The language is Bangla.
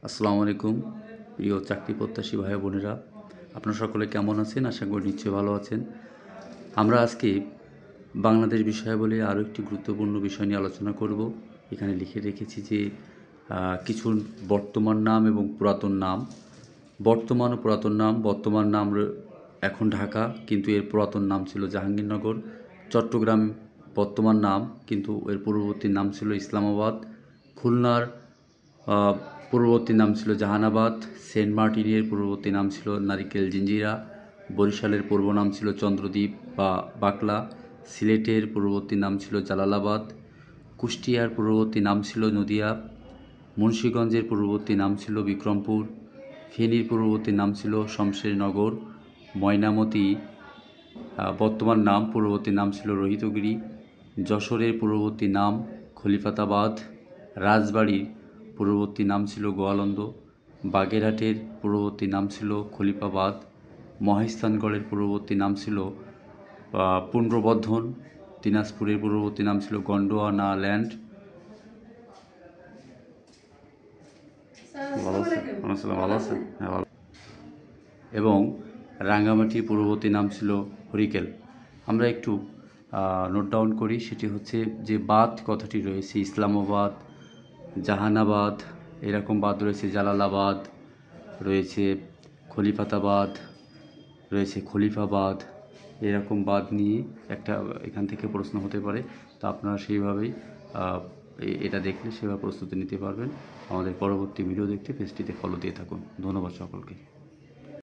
আসসালামু আলাইকুম প্রিয় চাকরি প্রত্যাশী ভাই বোনেরা, আপনারা সকলে কেমন আছেন? আশা করি নিশ্চয়ই ভালো আছেন। আমরা আজকে বাংলাদেশ বিষয়াবলী আরও একটি গুরুত্বপূর্ণ বিষয় নিয়ে আলোচনা করব। এখানে লিখে রেখেছি যে কিছু বর্তমান নাম এবং পুরাতন নাম। বর্তমান ও পুরাতন নাম। বর্তমান নাম এখন ঢাকা, কিন্তু এর পুরাতন নাম ছিল জাহাঙ্গীরনগর। চট্টগ্রাম বর্তমান নাম, কিন্তু এর পূর্ববর্তী নাম ছিল ইসলামাবাদ। খুলনার পূর্ববর্তী নাম ছিল জাহানাবাদ। সেন্ট মার্টিনের পূর্ববর্তী নাম ছিল নারিকেল জিঞ্জিরা। বরিশালের পূর্ব নাম ছিল চন্দ্রদ্বীপ বা বাকলা। সিলেটের পূর্ববর্তী নাম ছিল জালালাবাদ। কুষ্টিয়ার পূর্ববর্তী নাম ছিল নদিয়া। মুন্সিগঞ্জের পূর্ববর্তী নাম ছিল বিক্রমপুর। ফেনীর পূর্ববর্তী নাম ছিল শমশেরনগর। ময়নামতি বর্তমান নাম, পূর্ববর্তী নাম ছিল রোহিতগিরি। যশোরের পূর্ববর্তী নাম খলিফাতাবাদ। রাজবাড়ির পূর্ববর্তী নাম ছিল গোয়ালন্দ। বাগেরহাটের পূর্ববর্তী নাম ছিল খলিফাবাদ। মহেস্থানগড়ের পূর্ববর্তী নাম ছিল পুন্ড্রবর্ধন। দিনাজপুরের পূর্ববর্তী নাম ছিল গন্ডোয়ানাল্যান্ড। ভালো আছেন? হ্যাঁ, ভালো। এবং রাঙ্গামাটির পূর্ববর্তী নাম ছিল হরিকেল। আমরা একটু নোট ডাউন করি। সেটি হচ্ছে যে বাদ কথাটি রয়েছে, ইসলামাবাদ, জাহানাবাদ, এরকম বাদ রয়েছে, জালালাবাদ রয়েছে, খলিফাতাবাদ রয়েছে, খলিফাবাদ, এরকম বাদ নিয়ে একটা এখান থেকে প্রশ্ন হতে পারে। তো আপনারা সেইভাবেই এটা দেখলে সেভাবে প্রস্তুতি নিতে পারবেন। আমাদের পরবর্তী ভিডিও দেখতে পেজটিতে ফলো দিয়ে থাকুন। ধন্যবাদ সকলকে।